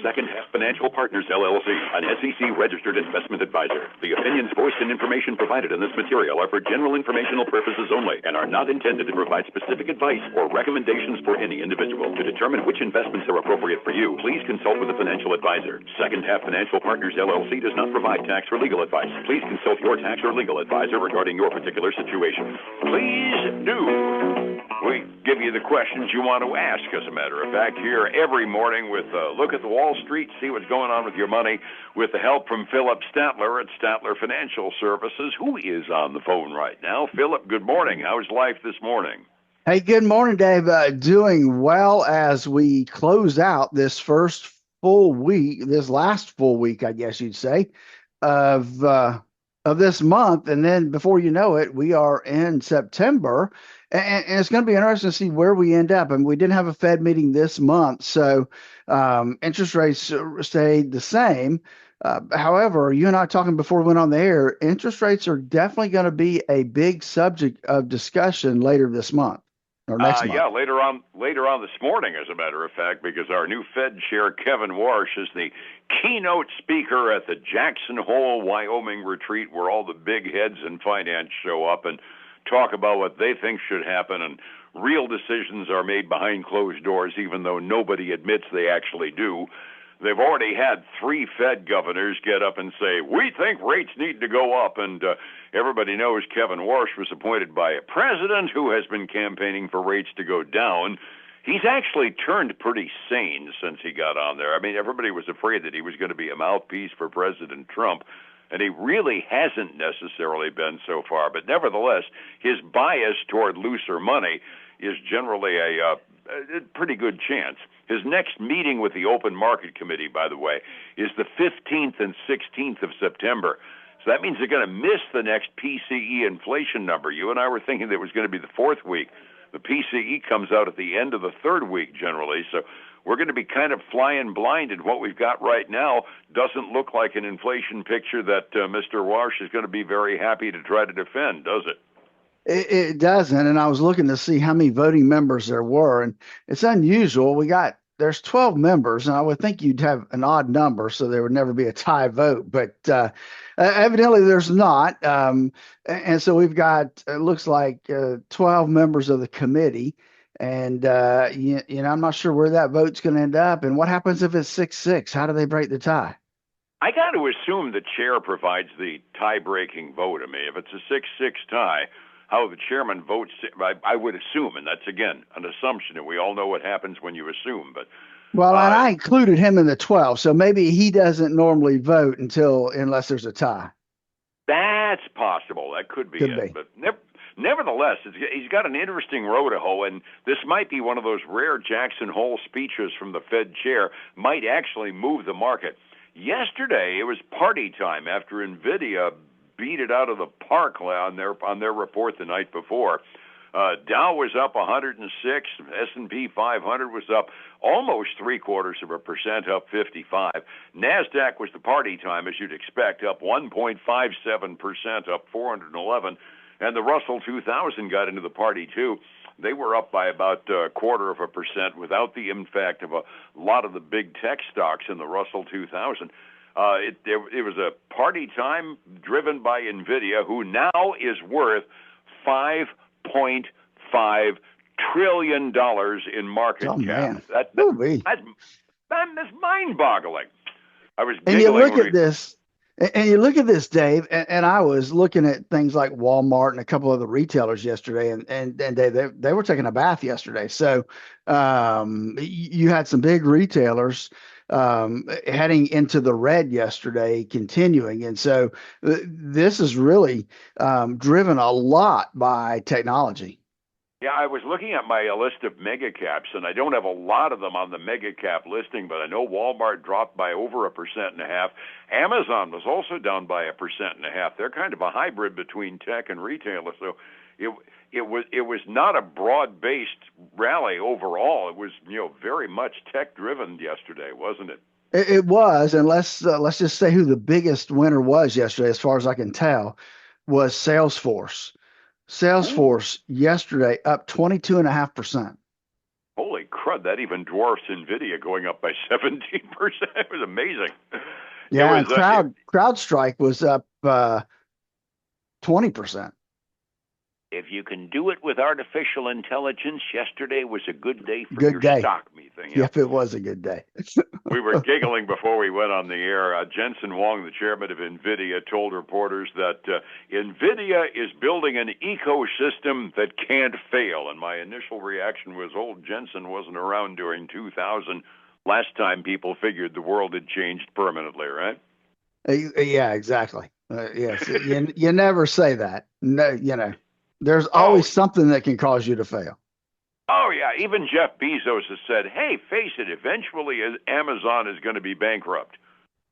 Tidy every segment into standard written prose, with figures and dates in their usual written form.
Second Half Financial Partners, LLC, an SEC-registered investment advisor. The opinions voiced and information provided in this material are for general informational purposes only and are not intended to provide specific advice or recommendations for any individual. To determine which investments are appropriate for you, please consult with a financial advisor. Second Half Financial Partners, LLC does not provide tax or legal advice. Please consult your tax or legal advisor regarding your particular situation. Please do. We give you the questions you want to ask, as a matter of fact, here every morning with a look at the Wall Street, see what's going on with your money, with the help from Philip Statler at Statler Financial Services, who is on the phone right now. Philip, good morning. How's life this morning? Hey, good morning, Dave. Doing well as we close out this first full week, this last full week, I guess you'd say, of this month. And then before you know it, we are in September. And it's going to be interesting to see where we end up. And we didn't have a Fed meeting this month, so interest rates stayed the same. However, you and I talking before we went on the air, interest rates are definitely going to be a big subject of discussion later this month or next month. Yeah, later on this morning, as a matter of fact, because our new Fed chair, Kevin Warsh, is the keynote speaker at the Jackson Hole, Wyoming retreat, where all the big heads in finance show up and talk about what they think should happen, and real decisions are made behind closed doors, even though nobody admits they actually do. They've already had 3 Fed governors get up and say, we think rates need to go up, and everybody knows Kevin Warsh was appointed by a president who has been campaigning for rates to go down. He's actually turned pretty sane since he got on there. I mean, everybody was afraid that he was going to be a mouthpiece for President Trump, and he really hasn't necessarily been so far. But nevertheless, his bias toward looser money is generally a pretty good chance. His next meeting with the Open Market Committee, by the way, is the 15th and 16th of September. So that means they're going to miss the next PCE inflation number. You and I were thinking that it was going to be the 4th week. The PCE comes out at the end of the 3rd week generally, so we're going to be kind of flying blind, and what we've got right now doesn't look like an inflation picture that Mr. Warsh is going to be very happy to try to defend, does it? It doesn't, and I was looking to see how many voting members there were, and it's unusual. There's 12 members, and I would think you'd have an odd number, so there would never be a tie vote, but evidently there's not, and so we've got, it looks like 12 members of the committee. And, I'm not sure where that vote's going to end up. And what happens if it's 6-6? How do they break the tie? I got to assume the chair provides the tie-breaking vote. I mean, if it's a 6-6 tie, how the chairman votes, I would assume, and that's, again, an assumption, and we all know what happens when you assume. But and I included him in the 12, so maybe he doesn't normally vote unless there's a tie. That's possible. That could be it. But nevertheless, he's got an interesting row to hoe, and this might be one of those rare Jackson Hole speeches from the Fed chair, might actually move the market. Yesterday, it was party time after NVIDIA beat it out of the park on their report the night before. Dow was up 106, S&P 500 was up almost 0.75%, up 55. NASDAQ was the party time, as you'd expect, up 1.57%, up 411. And the Russell 2000 got into the party, too. They were up by about 0.25% without the impact of a lot of the big tech stocks in the Russell 2000. It was a party time driven by NVIDIA, who now is worth $5.5 trillion in market cap. Man. That's mind-boggling. I was giggling. And you look at this. And you look at this, Dave, and I was looking at things like Walmart and a couple of the retailers yesterday, and they were taking a bath yesterday. So you had some big retailers heading into the red yesterday, continuing. And so this is really driven a lot by technology. Yeah, I was looking at my list of mega caps, and I don't have a lot of them on the mega cap listing, but I know Walmart dropped by over 1.5%. Amazon was also down by 1.5%. They're kind of a hybrid between tech and retailer, so it was not a broad-based rally overall. It was very much tech-driven yesterday, wasn't it? It was, and let's just say who the biggest winner was yesterday, as far as I can tell, was Salesforce. Salesforce yesterday up 22.5%. Holy crud, that even dwarfs NVIDIA going up by 17%. It was amazing. It Yeah, was, and CrowdStrike was up 20%. if you can do it with artificial intelligence, yesterday was a good day for Good your day. stock, methinks. Yep, it was a good day. We were giggling before we went on the air. Jensen Huang, the chairman of NVIDIA, told reporters that NVIDIA is building an ecosystem that can't fail. And my initial reaction was, old Jensen wasn't around during 2000. Last time people figured the world had changed permanently, right? Yeah, exactly. Yes, you never say that. No, there's Oh, always something that can cause you to fail. oh yeah. Even Jeff Bezos has said, hey, face it, eventually Amazon is going to be bankrupt.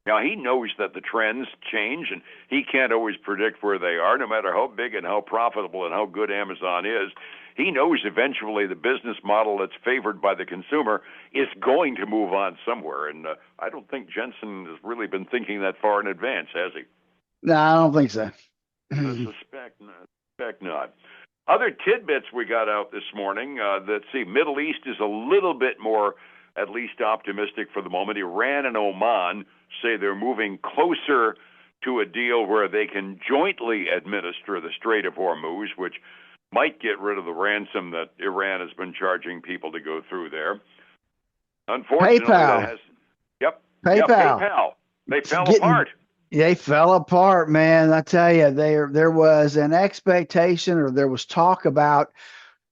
Now, he knows that the trends change, and he can't always predict where they are, no matter how big and how profitable and how good Amazon is. He knows eventually the business model that's favored by the consumer is going to move on somewhere, and I don't think Jensen has really been thinking that far in advance, has he? No, I don't think so. I suspect not. Suspect not. Other tidbits we got out this morning. Let's see, Middle East is a little bit more, at least optimistic for the moment. Iran and Oman say they're moving closer to a deal where they can jointly administer the Strait of Hormuz, which might get rid of the ransom that Iran has been charging people to go through there. Unfortunately, PayPal. that has, yep, PayPal. PayPal. They fell Getting apart. They fell apart, man. I tell you, there was an expectation, or there was talk about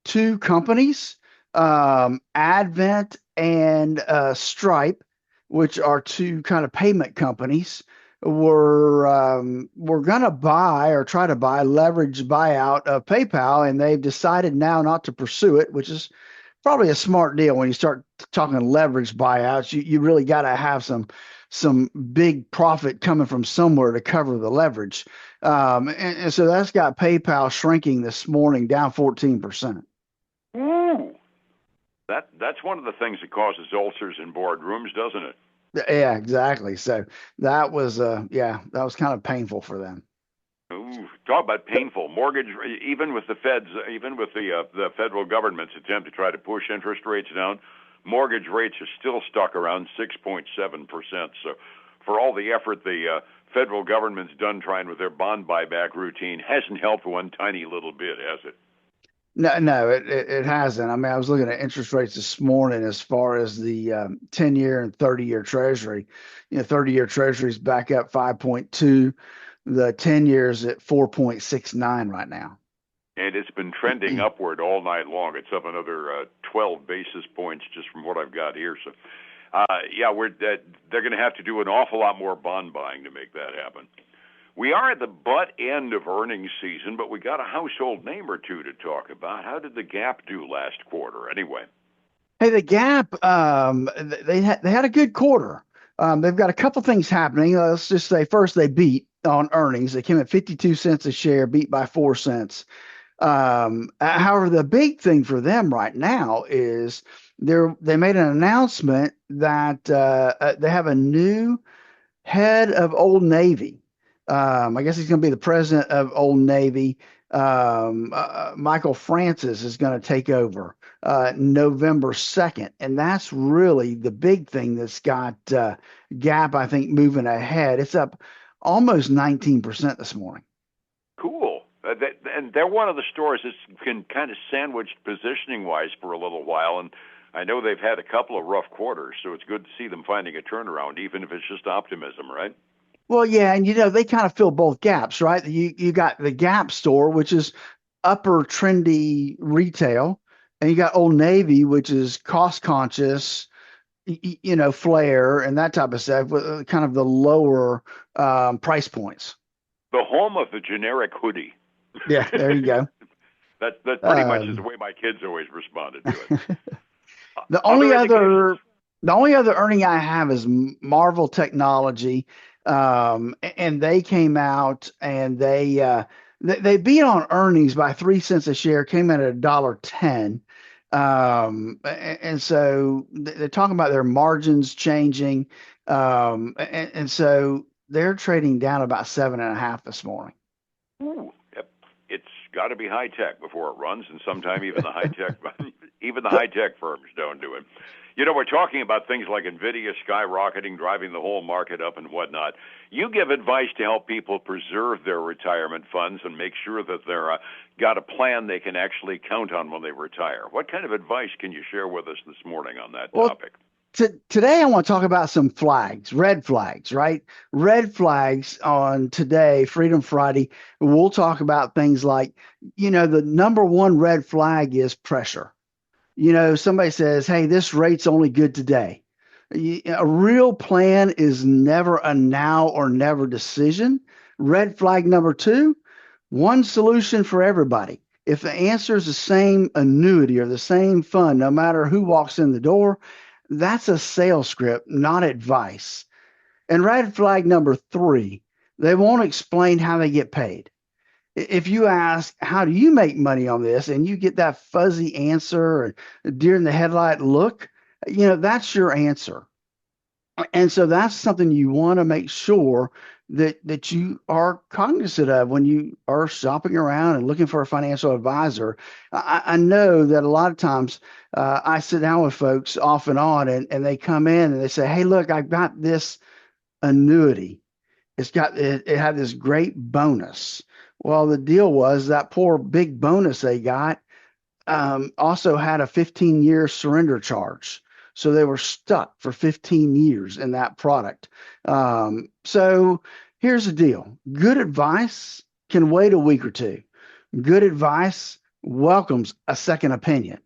two companies, Advent and Stripe, which are two kind of payment companies, were going to buy or try to buy leverage buyout of PayPal, and they've decided now not to pursue it, which is probably a smart deal. When you start talking leverage buyouts, you really got to have some big profit coming from somewhere to cover the leverage. And so that's got PayPal shrinking this morning, down 14%. Ooh, that's one of the things that causes ulcers in boardrooms, doesn't it? Yeah, exactly. So that was that was kind of painful for them. Ooh, talk about painful. Mortgage, even with the feds, even with the federal government's attempt to try to push interest rates down, mortgage rates are still stuck around 6.7%. So, for all the effort the federal government's done trying with their bond buyback routine, hasn't helped one tiny little bit, has it? No, it hasn't. I mean, I was looking at interest rates this morning as far as the 10-year and 30-year Treasury. 30-year Treasury's back up 5.2. The 10 years at 4.69 right now. And it's been trending upward all night long. It's up another 12 basis points just from what I've got here. So, they're going to have to do an awful lot more bond buying to make that happen. We are at the butt end of earnings season, but we got a household name or two to talk about. How did the Gap do last quarter, anyway? Hey, the Gap, they had a good quarter. They've got a couple things happening. Let's just say first they beat on earnings. They came at 52 cents a share, beat by 4 cents. However, the big thing for them right now is they made an announcement that they have a new head of Old Navy. I guess he's going to be the president of Old Navy. Michael Francis is going to take over November 2nd. And that's really the big thing that's got Gap, I think, moving ahead. It's up almost 19% this morning. Cool. And they're one of the stores that's been kind of sandwiched positioning-wise for a little while. And I know they've had a couple of rough quarters, so it's good to see them finding a turnaround, even if it's just optimism, right? Well, yeah, and they kind of fill both gaps, right? You got the Gap store, which is upper trendy retail, and you got Old Navy, which is cost conscious, flair and that type of stuff, with kind of the lower price points. The home of the generic hoodie. Yeah, there you go. That pretty much is the way my kids always responded to it. The only other earning I have is Marvel Technology, and they came out and they beat on earnings by 3 cents a share, came in at $1.10. And so they're talking about their margins changing, and so they're trading down about 7.5 this morning. Ooh, yep. It's got to be high tech before it runs, and sometime even the high tech Even the high-tech firms don't do it. You know, we're talking about things like NVIDIA skyrocketing, driving the whole market up and whatnot. You give advice to help people preserve their retirement funds and make sure that they're got a plan they can actually count on when they retire. What kind of advice can you share with us this morning on that Well, topic? today I want to talk about some flags, red flags, right? Red flags on today, Freedom Friday. We'll talk about things like, the number one red flag is pressure. Somebody says, hey, this rate's only good today. A real plan is never a now or never decision. Red flag number two, one solution for everybody. If the answer is the same annuity or the same fund, no matter who walks in the door, that's a sales script, not advice. And red flag number three, they won't explain how they get paid. If you ask, how do you make money on this? And you get that fuzzy answer and deer in the headlight look, that's your answer. And so that's something you want to make sure that you are cognizant of when you are shopping around and looking for a financial advisor. I know that a lot of times I sit down with folks off and on, and they come in and they say, hey, look, I've got this annuity. It had this great bonus. Well, the deal was that poor big bonus they got also had a 15-year surrender charge. So they were stuck for 15 years in that product. So here's the deal. Good advice can wait a week or two. Good advice welcomes a second opinion.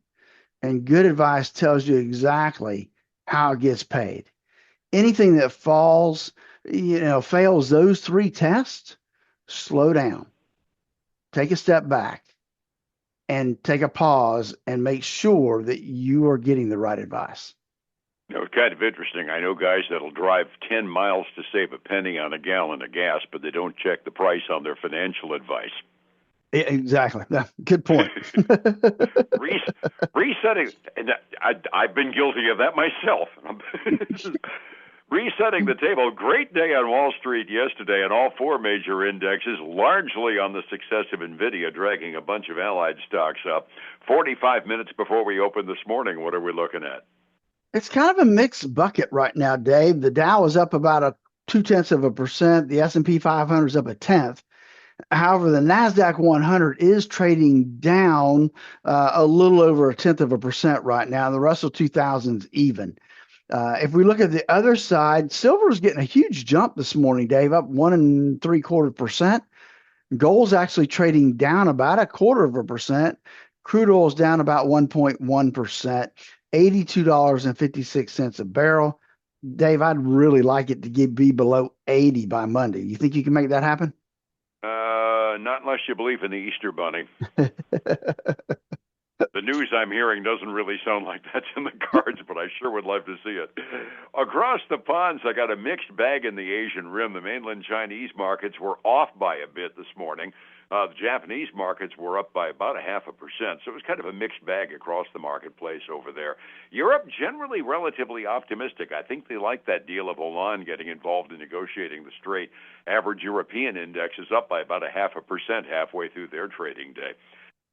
And good advice tells you exactly how it gets paid. Anything that fails those three tests, slow down. Take a step back and take a pause and make sure that you are getting the right advice. It's kind of interesting. I know guys that'll drive 10 miles to save a penny on a gallon of gas, but they don't check the price on their financial advice. Exactly. Good point. Resetting, and I've been guilty of that myself. Resetting the table. Great day on Wall Street yesterday, and all four major indexes, largely on the success of NVIDIA, dragging a bunch of allied stocks up. 45 minutes before we open this morning, what are we looking at? It's kind of a mixed bucket right now, Dave. The Dow is up about 0.2%. The S&P 500 is up 0.1%. However, the NASDAQ 100 is trading down a little over 0.1% right now. The Russell 2000 is even. If we look at the other side, silver is getting a huge jump this morning, Dave, up 1.75%. Gold's actually trading down about 0.25%. Crude oil is down about 1.1%, $82.56 a barrel. Dave, I'd really like it to be below 80 by Monday. You think you can make that happen? Not unless you believe in the Easter Bunny. The news I'm hearing doesn't really sound like that's in the cards, but I sure would love to see it. Across the ponds, I got a mixed bag in the Asian rim. The mainland Chinese markets were off by a bit this morning. The Japanese markets were up by about 0.5%, so it was kind of a mixed bag across the marketplace over there. Europe, generally relatively optimistic. I think they like that deal of Hollande getting involved in negotiating the Strait. Average European index is up by about 0.5% halfway through their trading day.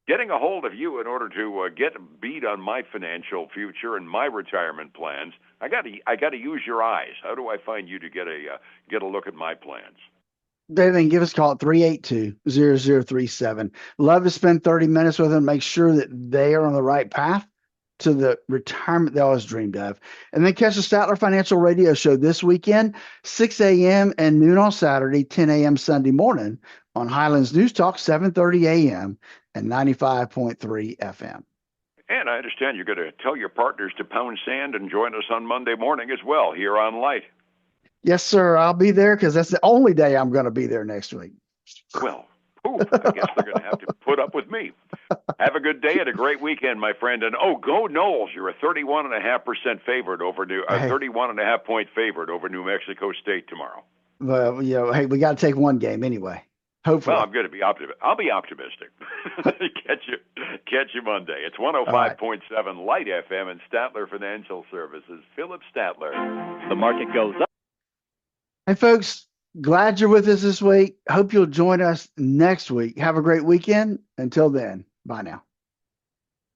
Getting a hold of you in order to get a beat on my financial future and my retirement plans, I got to use your eyes. How do I find you to get a look at my plans? Then give us a call at 382-0037. Love to spend 30 minutes with them, make sure that they are on the right path to the retirement they always dreamed of. And then catch the Statler Financial Radio Show this weekend, 6 a.m. and noon on Saturday, 10 a.m. Sunday morning on Highlands News Talk, 7:30 a.m. and 95.3 FM. And I understand you're going to tell your partners to pound sand and join us on Monday morning as well here on Light. Yes, sir. I'll be there because that's the only day I'm going to be there next week. Well, I guess they're going to have to put up with me. Have a good day and a great weekend, my friend. And go Knowles! You're a 31.5% favorite over 31.5 point favorite over New Mexico State tomorrow. Well, hey, we got to take one game anyway. Hopefully. Well, I'm going to be optimistic. I'll be optimistic. Catch you Monday. It's 105.7 Light FM and Statler Financial Services. Philip Statler. The market goes up. Hey, folks, glad you're with us this week. Hope you'll join us next week. Have a great weekend. Until then, bye now.